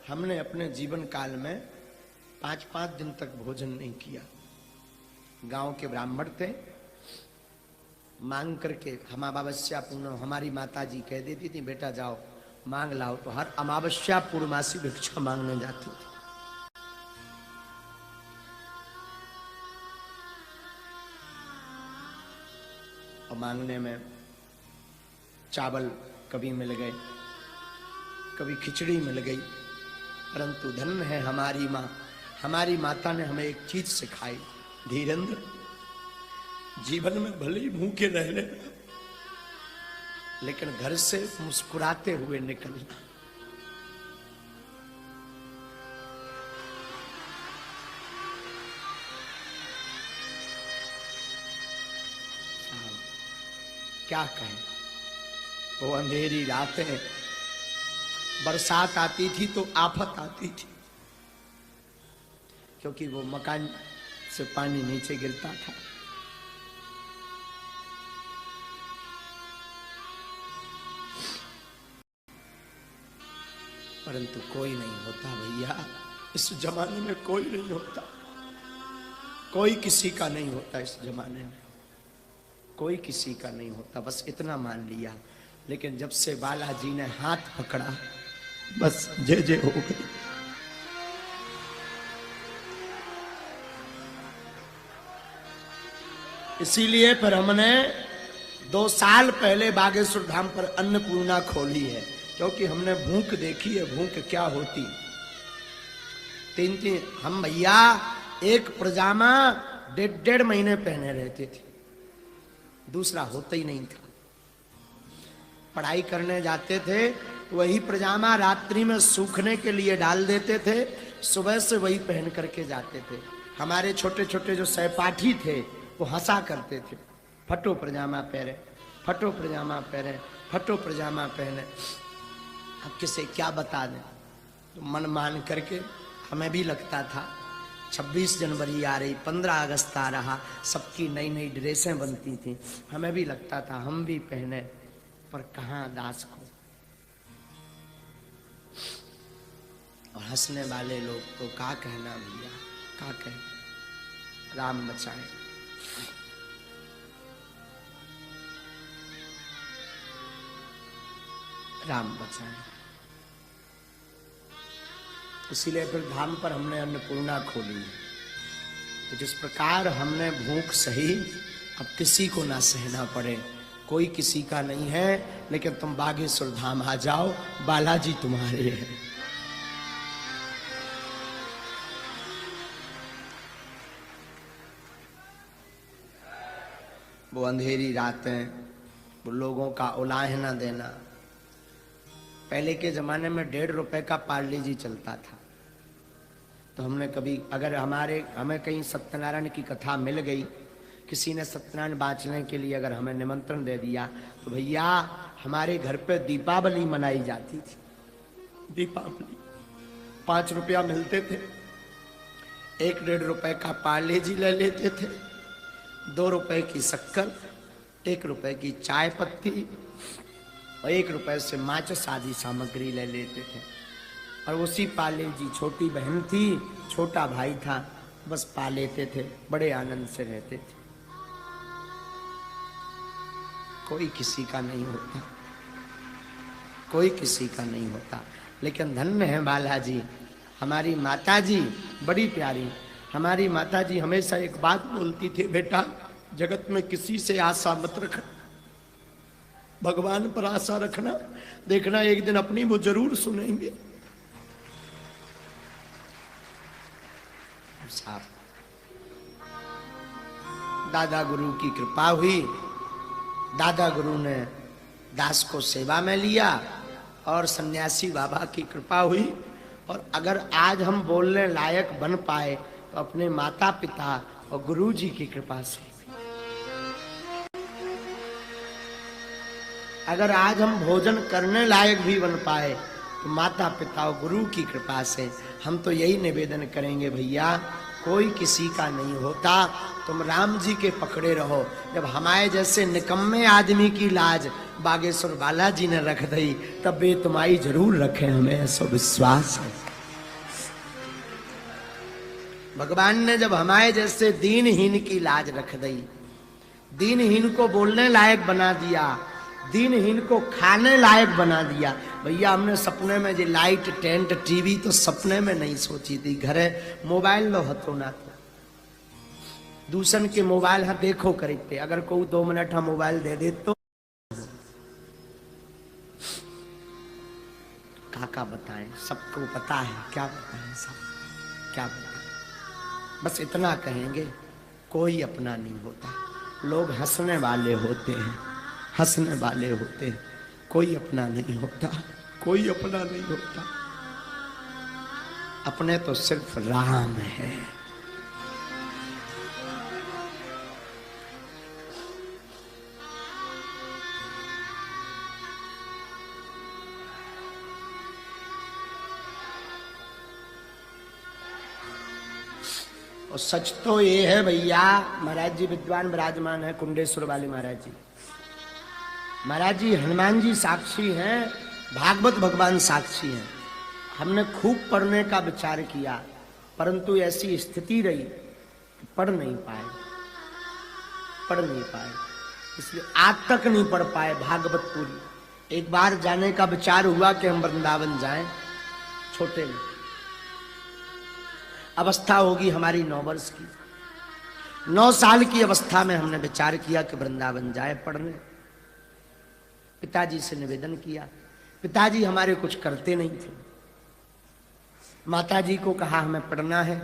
हमने अपने जीवन काल में 5-5 दिन तक भोजन नहीं किया। गांव के ब्राह्मण थे, मांग करके हम अमावस्या पूर्णिमा, हमारी माता जी कह देती थी बेटा जाओ मांग लाओ, तो हर अमावस्या पूर्णमासी भिक्षा मांगने जाती थी। और मांगने में चावल कभी मिल गए, कभी खिचड़ी मिल गई, परंतु धन्य है हमारी माँ। हमारी माता ने हमें एक चीज सिखाई, धीरेन्द्र, जीवन में भले ही भूखे रह ले, लेकिन घर से मुस्कुराते हुए निकलना। क्या कहें, वो अंधेरी रातें, बरसात आती थी तो आफत आती थी, क्योंकि वो मकान से पानी नीचे गिरता था। परंतु कोई नहीं होता भैया, इस जमाने में कोई नहीं होता, कोई किसी का नहीं होता। इस जमाने में कोई किसी का नहीं होता, बस इतना मान लिया। लेकिन जब से बालाजी ने हाथ पकड़ा, बस जय जय हो गई। इसीलिए फिर हमने 2 साल पहले बागेश्वर धाम पर अन्नपूर्णा खोली है, क्योंकि हमने भूख देखी है, भूख क्या होती। 3 हम भैया एक पजामा 1.5 महीने पहने रहते थे, दूसरा होता ही नहीं था। पढ़ाई करने जाते थे, वही पजामा रात्रि में सूखने के लिए डाल देते थे, सुबह से वही पहन करके जाते थे। हमारे छोटे छोटे जो सहपाठी थे वो हंसा करते थे, फटो पजामा पहने, फटो पजामा पहने, फटो पजामा पहने। अब किसे क्या बता दें, तो मन मान करके हमें भी लगता था 26 जनवरी आ रही, 15 अगस्त आ रहा, सबकी नई नई ड्रेसें बनती थी, हमें भी लगता था हम भी पहने, पर कहाँ दास को। और हंसने वाले लोग तो क्या कहना भैया, क्या कहें, राम बचाए। राम बचाए। इसीलिए फिर धाम पर हमने अन्नपूर्णा खोली। तो जिस प्रकार हमने भूख सही, अब किसी को ना सहना पड़े, कोई किसी का नहीं है, लेकिन तुम बागेश्वर धाम आ जाओ, बालाजी तुम्हारे हैं। वो अंधेरी रातें, वो लोगों का उलाहना देना। पहले के जमाने में 1.5 रुपए का पार्ले जी चलता था, तो हमने कभी अगर हमें कहीं सत्यनारायण की कथा मिल गई, किसी ने सत्यनारायण बांचने के लिए अगर हमें निमंत्रण दे दिया, तो भैया हमारे घर पे दीपावली मनाई जाती थी। दीपावली 5 रुपया मिलते थे, 1-1.5 रुपए का पार्ले जी ले लेते थे, 2 रुपए की शक्कर, 1 रुपए की चाय पत्ती और 1 रुपए से माचिस आदि सामग्री ले लेते थे। और उसी पाले जी, छोटी बहन थी, छोटा भाई था, बस पा लेते थे, बड़े आनंद से रहते थे। कोई किसी का नहीं होता, कोई किसी का नहीं होता। लेकिन धन्य है बालाजी, हमारी माता जी बड़ी प्यारी। हमारी माता जी हमेशा एक बात बोलती थी, बेटा जगत में किसी से आशा मत रखना, भगवान पर आशा रखना, देखना एक दिन अपनी वो जरूर सुनेंगे। साहब, दादा गुरु की कृपा हुई, दादा गुरु ने दास को सेवा में लिया और सन्यासी बाबा की कृपा हुई। और अगर आज हम बोलने लायक बन पाए तो अपने माता पिता और गुरु जी की कृपा से। अगर आज हम भोजन करने लायक भी बन पाए तो माता पिता और गुरु की कृपा से। हम तो यही निवेदन करेंगे भैया, कोई किसी का नहीं होता, तुम राम जी के पकड़े रहो। जब हमारे जैसे निकम्मे आदमी की लाज बागेश्वर बालाजी ने रख दी, तब वे तुम्हारी जरूर रखे, हमें ऐसा विश्वास है। भगवान ने जब हमारे जैसे दीनहीन की लाज रख दी, दीनहीन को बोलने लायक बना दिया, दीनहीन को खाने लायक बना दिया। भैया हमने सपने में जो लाइट टेंट टीवी तो सपने में नहीं सोची थी। घरे मोबाइल लो हतो ना तो दूसरन के मोबाइल हाँ देखो करीब पे, अगर कोई 2 मिनट हाँ मोबाइल दे दे तो काका बताएं, सबको पता है, क्या बताएं, सब क्या बताएं। बस इतना कहेंगे, कोई अपना नहीं होता, लोग हंसने वाले होते हैं, हंसने वाले होते हैं, कोई अपना नहीं होता, कोई अपना नहीं होता। अपने तो सिर्फ राम है। और सच तो ये है भैया, महाराज जी विद्वान विराजमान है कुंडेश्वर वाले महाराज जी। महाराज जी हनुमान जी साक्षी हैं, भागवत भगवान साक्षी हैं। हमने खूब पढ़ने का विचार किया, परंतु ऐसी स्थिति रही कि पढ़ नहीं पाए, पढ़ नहीं पाए, इसलिए आज तक नहीं पढ़ पाए भागवत पूरी। एक बार जाने का विचार हुआ कि हम वृंदावन जाएं, छोटे में अवस्था होगी हमारी 9 वर्ष की, 9 साल की अवस्था में हमने विचार किया कि वृंदावन जाए पढ़ने। पिताजी से निवेदन किया, पिताजी हमारे कुछ करते नहीं थे। माताजी को कहा हमें पढ़ना है,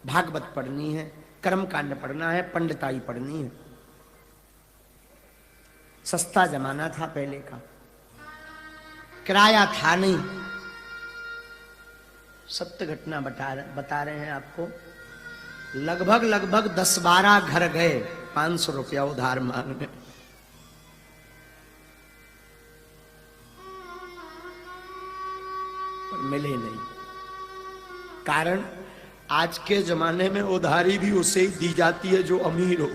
भागवत पढ़नी है, कर्मकांड पढ़ना है, पंडिताई पढ़नी है। सस्ता जमाना था पहले का, किराया था नहीं। सत्य घटना बता रहे हैं आपको। लगभग 10-12 घर गए 500 रुपया उधार मांगने। पर मिले नहीं। कारण आज के जमाने में उधारी भी उसे ही दी जाती है जो अमीर हो।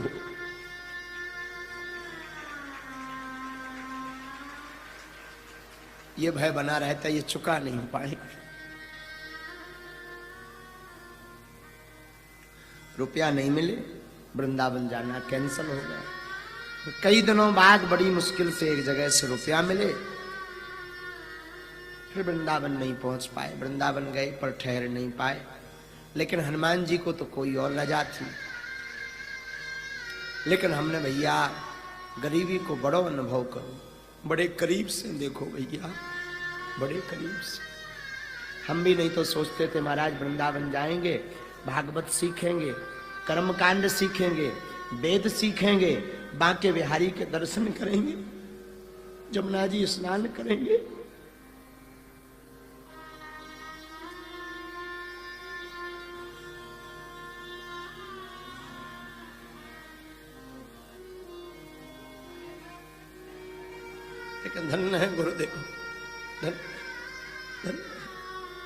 ये भय बना रहता है ये चुका नहीं पाएंगे। रुपया नहीं मिले, वृंदावन जाना कैंसिल हो गया। कई दिनों बाद बड़ी मुश्किल से एक जगह से रुपया मिले, फिर वृंदावन नहीं पहुंच पाए। वृंदावन गए पर ठहर नहीं पाए। लेकिन हनुमान जी को तो कोई और लजा थी। लेकिन हमने भैया गरीबी को बड़ो अनुभव करो, बड़े करीब से देखो भैया, बड़े करीब से। हम भी नहीं तो सोचते थे महाराज वृंदावन जाएंगे, भागवत सीखेंगे, कर्मकांड सीखेंगे, वेद सीखेंगे, बांके बिहारी के दर्शन करेंगे, जमुना जी स्नान करेंगे। लेकिन धन्य है गुरुदेव,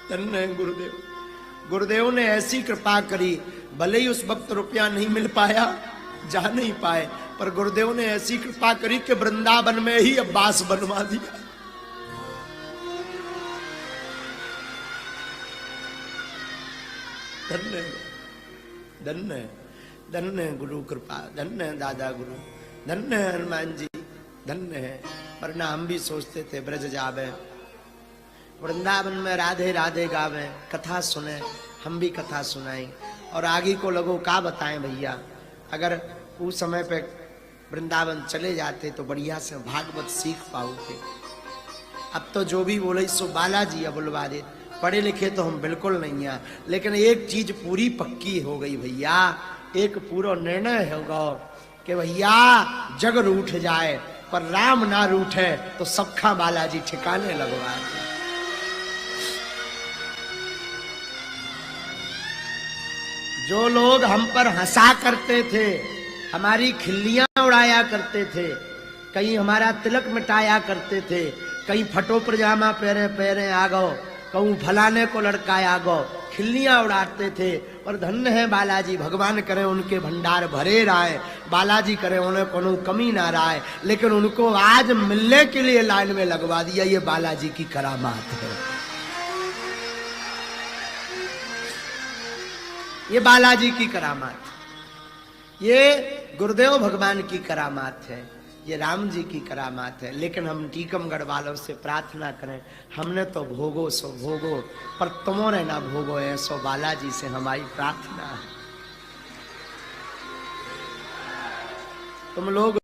धन्य है गुरुदेव। गुरुदेव ने ऐसी कृपा करी, भले ही उस वक्त रुपया नहीं मिल पाया, जा नहीं पाए, पर गुरुदेव ने ऐसी कृपा करी कि वृंदावन में ही अब्बास बनवा दिया। धन्य धन्य धन्य गुरु कृपा, धन्य दादा गुरु, धन्य हनुमान जी, धन्य है। वरना हम भी सोचते थे ब्रज जावे, वृंदावन में राधे राधे गावे, कथा सुने, हम भी कथा सुनाएं और आगे को लोगों का बताएं भैया। अगर उस समय पे वृंदावन चले जाते तो बढ़िया से भागवत सीख पाओगे। अब तो जो भी बोले सो बालाजी अब बुलवा दे। पढ़े लिखे तो हम बिल्कुल नहीं है, लेकिन एक चीज पूरी पक्की हो गई भैया, एक पूरा निर्णय होगा कि भैया जग रूठ जाए पर राम ना रूठे तो सबका बालाजी ठिकाने लगवा दे। जो लोग हम पर हंसा करते थे, हमारी खिल्लियां उड़ाया करते थे, कहीं हमारा तिलक मिटाया करते थे, कहीं फटो पजामा पहरे पहरे आ गो, कहूँ फलाने को लड़का आ गो, खिल्लियां उड़ाते थे। और धन्य है बालाजी, भगवान करे उनके भंडार भरे रहे, बालाजी करे उन्हें कोनो कमी ना रहे, लेकिन उनको आज मिलने के लिए लाइन में लगवा दिया। ये बालाजी की करामात है। ये बालाजी की करामात, ये गुरुदेव भगवान की करामात है, ये राम जी की करामात है। लेकिन हम टीकमगढ़ वालों से प्रार्थना करें, हमने तो भोगो सो भोगो, पर तुमने ना भोगो है, सो बालाजी से हमारी प्रार्थना है। तुम लोग